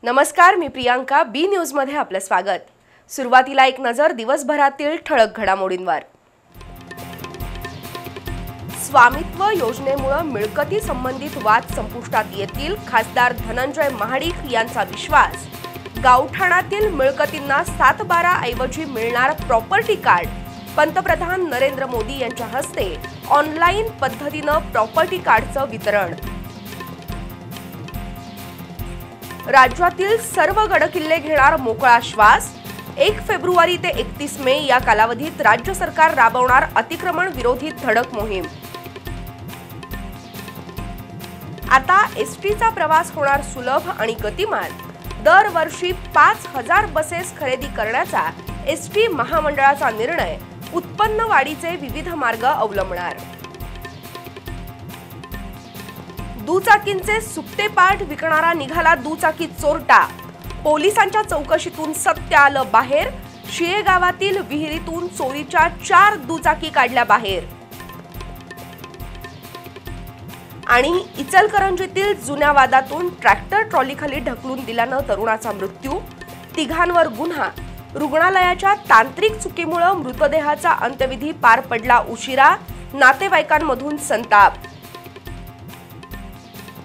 नमस्कार, मी प्रियांका. बी न्यूज मध्ये आपलं स्वागत. सुरुवातीला एक नजर दिवसभरातील ठळक घडामोडींवर. स्वामित्व योजनेमुळे मिळकती संबंधित वाद संपुष्टात येतील, खासदार धनंजय महाडिक यांचा विश्वास. गावठाणातील मिळकतींना 7/12 ऐवजी मिळणार प्रॉपर्टी कार्ड. पंतप्रधान नरेंद्र मोदी यांच्या हस्ते ऑनलाईन पद्धतीने प्रॉपर्टी कार्डचं वितरण. राज्यातील सर्व गडकिल्ले घेणार मोकळा श्वास. 1 फेब्रुवारी ते 31 मे या कालावधीत राज्य सरकार राबवणार अतिक्रमण विरोधी धडक मोहीम. आता एसटीचा प्रवास होणार सुलभ आणि गतिमान. दरवर्षी 5000 बसेस खरेदी करण्याचा एसटी महामंडळाचा निर्णय. उत्पन्न वाढीचे विविध मार्ग अवलंबणार. दुचाकींचे सुट्टे पाठ विकणारा निघाला दुचाकी चोरटा. पोलिसांच्या चौकशीतून सत्य आलं बाहेर. शिळे गावातील विहिरीतून चोरीच्या 4 दुचाकी काढल्या बाहेर. आणि इचलकरंजीतील जुन्या वादातून ट्रॅक्टर ट्रॉलीखाली ढकलून दिल्यानं तरुणाचा मृत्यू. 3घांवर गुन्हा. रुग्णालयाच्या तांत्रिक चुकीमुळे मृतदेहाचा अंत्यविधी पार पडला उशिरा. नातेवाईकांमधून संताप.